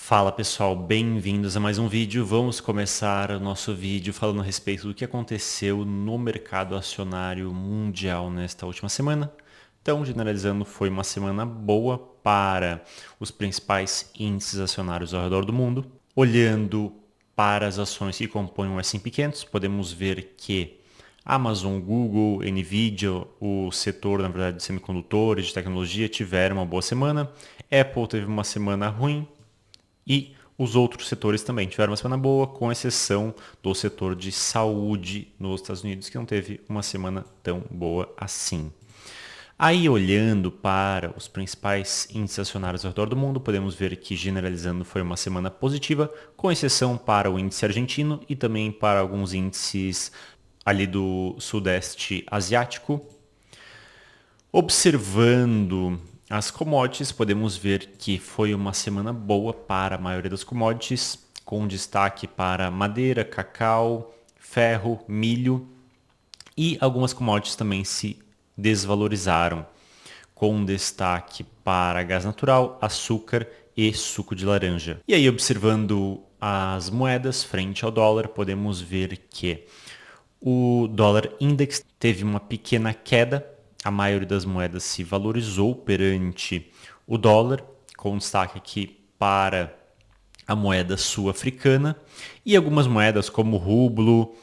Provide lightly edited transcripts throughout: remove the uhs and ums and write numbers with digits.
Fala pessoal, bem-vindos a mais um vídeo. Vamos começar o nosso vídeo falando a respeito do que aconteceu no mercado acionário mundial nesta última semana. Então, generalizando, foi uma semana boa para os principais índices acionários ao redor do mundo. Olhando para as ações que compõem o S&P 500, podemos ver que Amazon, Google, Nvidia, o setor, na verdade, de semicondutores, de tecnologia, tiveram uma boa semana. Apple teve uma semana ruim. E os outros setores também tiveram uma semana boa, com exceção do setor de saúde nos Estados Unidos, que não teve uma semana tão boa assim. Aí, olhando para os principais índices acionários ao redor do mundo, podemos ver que, generalizando, foi uma semana positiva, com exceção para o índice argentino e também para alguns índices ali do sudeste asiático. Observando as commodities, podemos ver que foi uma semana boa para a maioria das commodities, com destaque para madeira, cacau, ferro, milho, e algumas commodities também se desvalorizaram, com destaque para gás natural, açúcar e suco de laranja. E aí, observando as moedas frente ao dólar, podemos ver que o dólar index teve uma pequena queda. A maioria das moedas se valorizou perante o dólar, com destaque aqui para a moeda sul-africana e algumas moedas como rublo,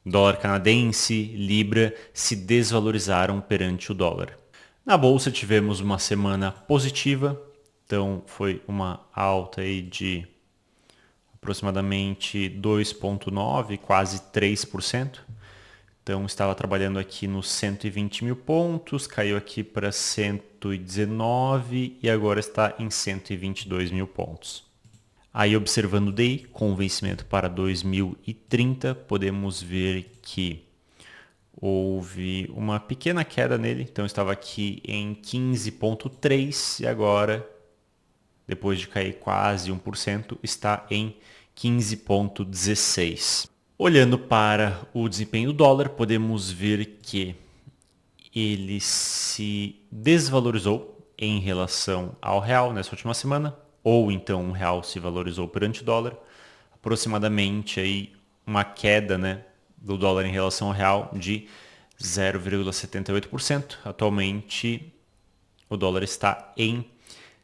dólar canadense, libra se desvalorizaram perante o dólar. Na bolsa tivemos uma semana positiva, então foi uma alta aí de aproximadamente 2,9%, quase 3%. Então estava trabalhando aqui nos 120 mil pontos, caiu aqui para 119 e agora está em 122 mil pontos. Aí, observando o DI, com vencimento para 2030, podemos ver que houve uma pequena queda nele. Então estava aqui em 15,3 e agora, depois de cair quase 1%, está em 15,16. Olhando para o desempenho do dólar, podemos ver que ele se desvalorizou em relação ao real nessa última semana, ou então o real se valorizou perante o dólar, aproximadamente aí uma queda, do dólar em relação ao real de 0,78%. Atualmente o dólar está em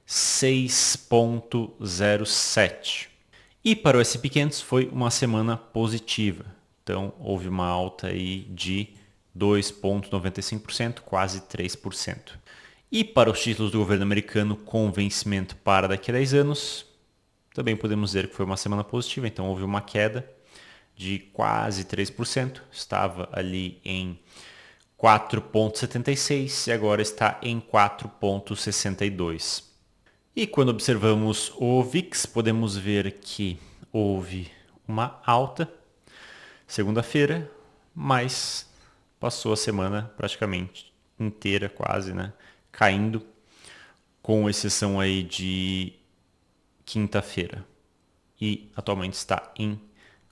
6,07. E para o S&P 500 foi uma semana positiva. Então houve uma alta aí de 2,95%, quase 3%. E para os títulos do governo americano com vencimento para daqui a 10 anos, também podemos dizer que foi uma semana positiva. Então houve uma queda de quase 3%. Estava ali em 4,76 e agora está em 4,62. E quando observamos o VIX, podemos ver que houve uma alta segunda-feira, mas passou a semana praticamente inteira, quase, caindo, com exceção aí de quinta-feira. E atualmente está em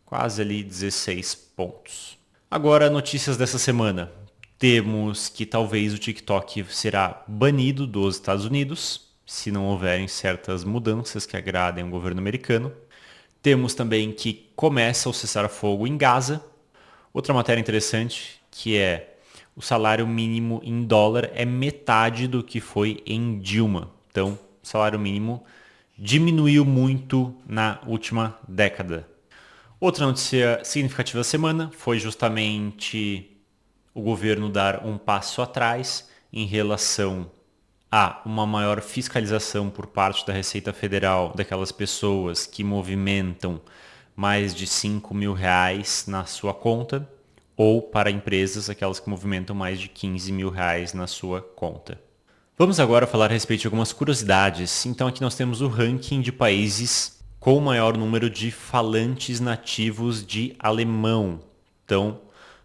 quase ali 16 pontos. Agora, notícias dessa semana. Temos que talvez o TikTok será banido dos Estados Unidos, se não houverem certas mudanças que agradem o governo americano. Temos também que começa o cessar-fogo em Gaza. Outra matéria interessante que é o salário mínimo em dólar é metade do que foi em Dilma. Então, o salário mínimo diminuiu muito na última década. Outra notícia significativa da semana foi justamente o governo dar um passo atrás em relação a uma maior fiscalização por parte da Receita Federal daquelas pessoas que movimentam mais de 5 mil reais na sua conta, ou para empresas, aquelas que movimentam mais de 15 mil reais na sua conta. Vamos agora falar a respeito de algumas curiosidades. Então aqui nós temos o ranking de países com o maior número de falantes nativos de alemão. Então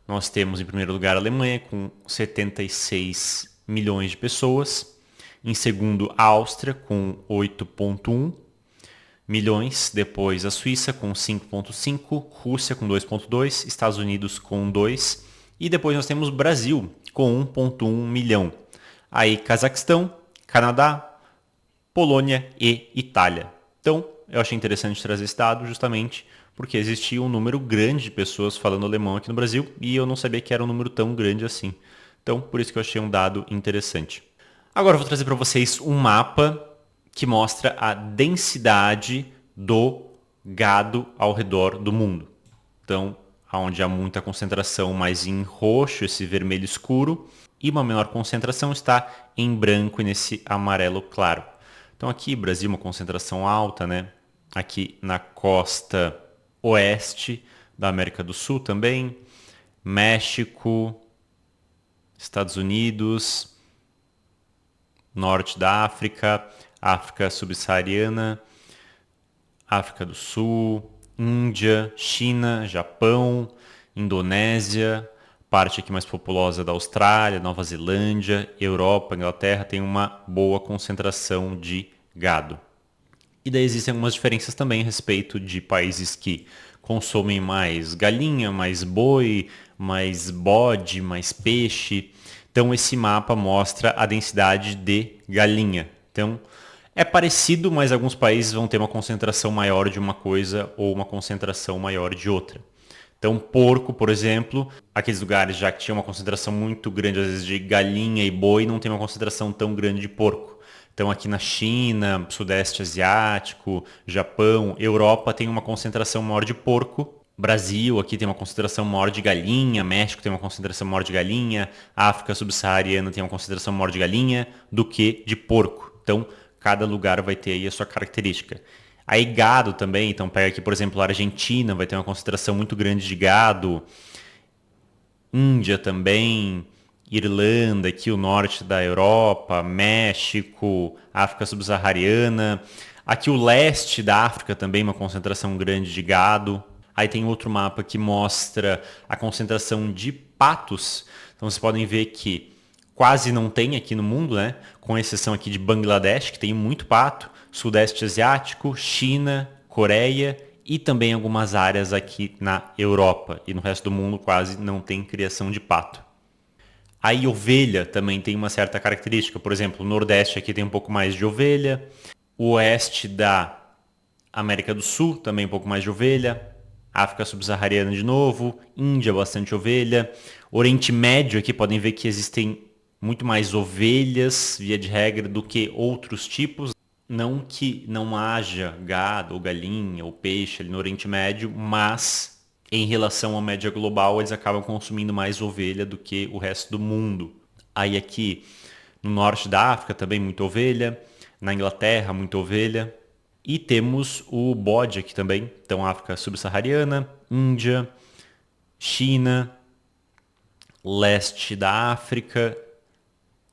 nós temos em primeiro lugar a Alemanha com 76 milhões de pessoas. Em segundo, a Áustria, com 8,1 milhões. Depois, a Suíça, com 5,5. Rússia, com 2,2. Estados Unidos, com 2. E depois nós temos o Brasil, com 1,1 milhão. Aí, Cazaquistão, Canadá, Polônia e Itália. Então, eu achei interessante trazer esse dado justamente porque existia um número grande de pessoas falando alemão aqui no Brasil e eu não sabia que era um número tão grande assim. Então, por isso que eu achei um dado interessante. Agora eu vou trazer para vocês um mapa que mostra a densidade do gado ao redor do mundo. Então, onde há muita concentração mais em roxo, esse vermelho escuro, e uma menor concentração está em branco e nesse amarelo claro. Então aqui, Brasil, uma concentração alta, né? Aqui na costa oeste da América do Sul também, México, Estados Unidos, norte da África, África subsaariana, África do Sul, Índia, China, Japão, Indonésia, parte aqui mais populosa da Austrália, Nova Zelândia, Europa, Inglaterra, tem uma boa concentração de gado. E daí existem algumas diferenças também a respeito de países que consomem mais galinha, mais boi, mais bode, mais peixe. Então esse mapa mostra a densidade de galinha. Então é parecido, mas alguns países vão ter uma concentração maior de uma coisa ou uma concentração maior de outra. Então, porco, por exemplo, aqueles lugares já que tinha uma concentração muito grande, às vezes, de galinha e boi, não tem uma concentração tão grande de porco. Então, aqui na China, Sudeste Asiático, Japão, Europa tem uma concentração maior de porco. Brasil, aqui tem uma concentração maior de galinha, México tem uma concentração maior de galinha, África subsaariana tem uma concentração maior de galinha do que de porco. Então, cada lugar vai ter aí a sua característica. Aí gado também, então pega aqui, por exemplo, a Argentina, vai ter uma concentração muito grande de gado. Índia também, Irlanda, aqui o norte da Europa, México, África subsaariana. Aqui o leste da África também, uma concentração grande de gado. Aí tem outro mapa que mostra a concentração de patos. Então vocês podem ver que quase não tem aqui no mundo, né? Com exceção aqui de Bangladesh, que tem muito pato. Sudeste Asiático, China, Coreia e também algumas áreas aqui na Europa. E no resto do mundo quase não tem criação de pato. Aí ovelha também tem uma certa característica. Por exemplo, o Nordeste aqui tem um pouco mais de ovelha. O Oeste da América do Sul também um pouco mais de ovelha. África subsaariana de novo. Índia, bastante ovelha. Oriente Médio aqui podem ver que existem muito mais ovelhas, via de regra, do que outros tipos. Não que não haja gado ou galinha ou peixe ali no Oriente Médio, mas em relação à média global eles acabam consumindo mais ovelha do que o resto do mundo. Aí aqui no norte da África também muita ovelha, na Inglaterra muita ovelha. E temos o bode aqui também, então África subsaariana, Índia, China, leste da África,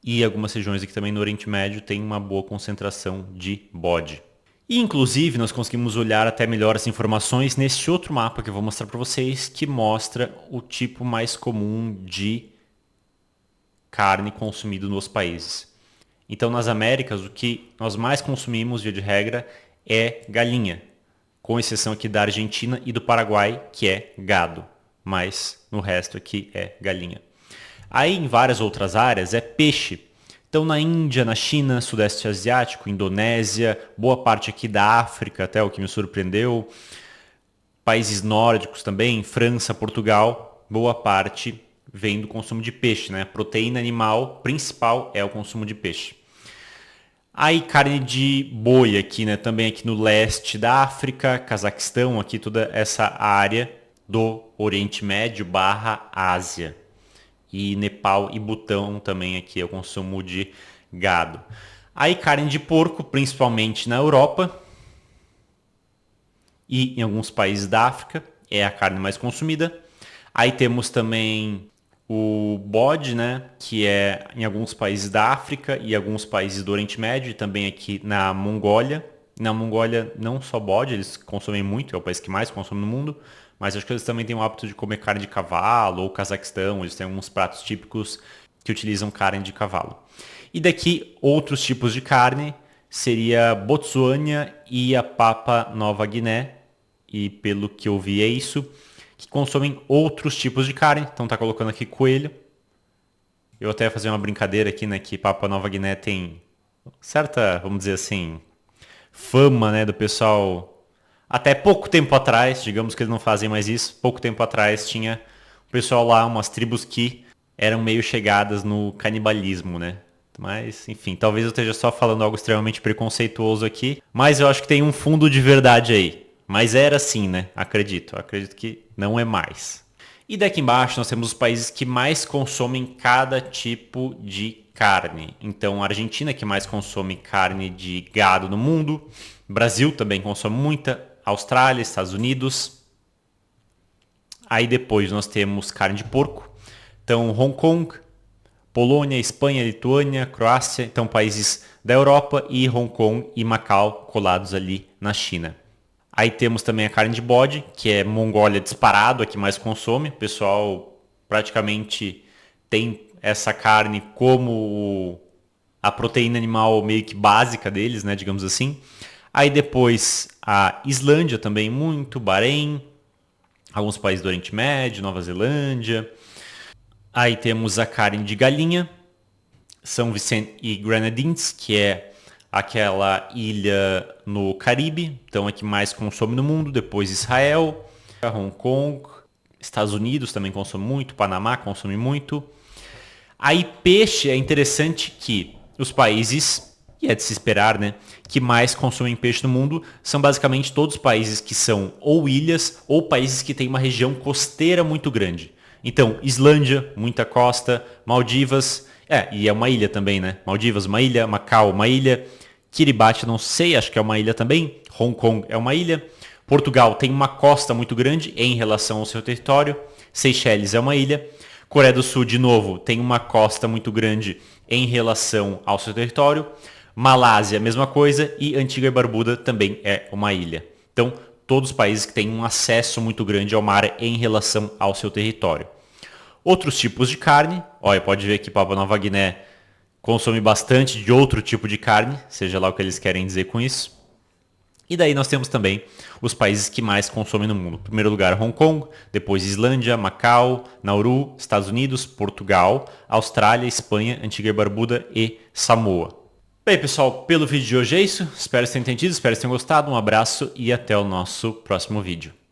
e algumas regiões aqui também no Oriente Médio tem uma boa concentração de bode. E inclusive nós conseguimos olhar até melhor as informações nesse outro mapa que eu vou mostrar para vocês, que mostra o tipo mais comum de carne consumido nos países. Então nas Américas o que nós mais consumimos, via de regra, é galinha, com exceção aqui da Argentina e do Paraguai, que é gado, mas no resto aqui é galinha. Aí em várias outras áreas é peixe. Então na Índia, na China, Sudeste Asiático, Indonésia, boa parte aqui da África, até o que me surpreendeu, países nórdicos também, França, Portugal, boa parte vem do consumo de peixe, né? Proteína animal principal é o consumo de peixe. Aí carne de boi aqui, né? Também aqui no leste da África, Cazaquistão, aqui toda essa área do Oriente Médio / Ásia. E Nepal e Butão também aqui é o consumo de gado. Aí carne de porco, principalmente na Europa e em alguns países da África, é a carne mais consumida. Aí temos também o bode, né, que é em alguns países da África e alguns países do Oriente Médio, e também aqui na Mongólia. Na Mongólia não só bode, eles consomem muito, é o país que mais consome no mundo, mas acho que eles também têm o hábito de comer carne de cavalo, ou Cazaquistão, eles têm alguns pratos típicos que utilizam carne de cavalo. E daqui, outros tipos de carne, seria Botsuânia e a Papua Nova Guiné, e pelo que eu vi é isso, que consomem outros tipos de carne, então tá colocando aqui coelho. Eu até ia fazer uma brincadeira aqui, né, que Papua Nova Guiné tem certa, vamos dizer assim, fama, né, do pessoal. Até pouco tempo atrás, digamos que eles não fazem mais isso, pouco tempo atrás tinha o pessoal lá, umas tribos que eram meio chegadas no canibalismo, né? Mas, enfim, talvez eu esteja só falando algo extremamente preconceituoso aqui, mas eu acho que tem um fundo de verdade aí. Mas era assim, né? Acredito que não é mais. E daqui embaixo nós temos os países que mais consomem cada tipo de carne. Então, a Argentina que mais consome carne de gado no mundo, Brasil também consome muita, Austrália, Estados Unidos. Aí depois nós temos carne de porco. Então, Hong Kong, Polônia, Espanha, Lituânia, Croácia, então países da Europa, e Hong Kong e Macau colados ali na China. Aí temos também a carne de bode, que é Mongólia disparado, a que mais consome. O pessoal praticamente tem essa carne como a proteína animal meio que básica deles, né, digamos assim. Aí depois a Islândia também muito, Bahrein, alguns países do Oriente Médio, Nova Zelândia. Aí temos a carne de galinha, São Vicente e Grenadines, que é aquela ilha no Caribe, então é que mais consome no mundo. Depois Israel, Hong Kong, Estados Unidos também consome muito, Panamá consome muito. Aí peixe, é interessante que os países, e é de se esperar, né, que mais consomem peixe no mundo são basicamente todos os países que são ou ilhas ou países que têm uma região costeira muito grande. Então, Islândia, muita costa, Maldivas, e é uma ilha também, né? Maldivas, uma ilha, Macau, uma ilha, Kiribati, não sei, acho que é uma ilha também, Hong Kong é uma ilha, Portugal tem uma costa muito grande em relação ao seu território, Seychelles é uma ilha, Coreia do Sul, de novo, tem uma costa muito grande em relação ao seu território, Malásia, mesma coisa, e Antigua e Barbuda também é uma ilha. Então, todos os países que têm um acesso muito grande ao mar em relação ao seu território. Outros tipos de carne, olha, pode ver que Papua Nova Guiné consome bastante de outro tipo de carne, seja lá o que eles querem dizer com isso. E daí nós temos também os países que mais consomem no mundo. Em primeiro lugar, Hong Kong, depois Islândia, Macau, Nauru, Estados Unidos, Portugal, Austrália, Espanha, Antigua e Barbuda e Samoa. Bem, pessoal, pelo vídeo de hoje é isso. Espero que vocês tenham entendido, espero que vocês tenham gostado. Um abraço e até o nosso próximo vídeo.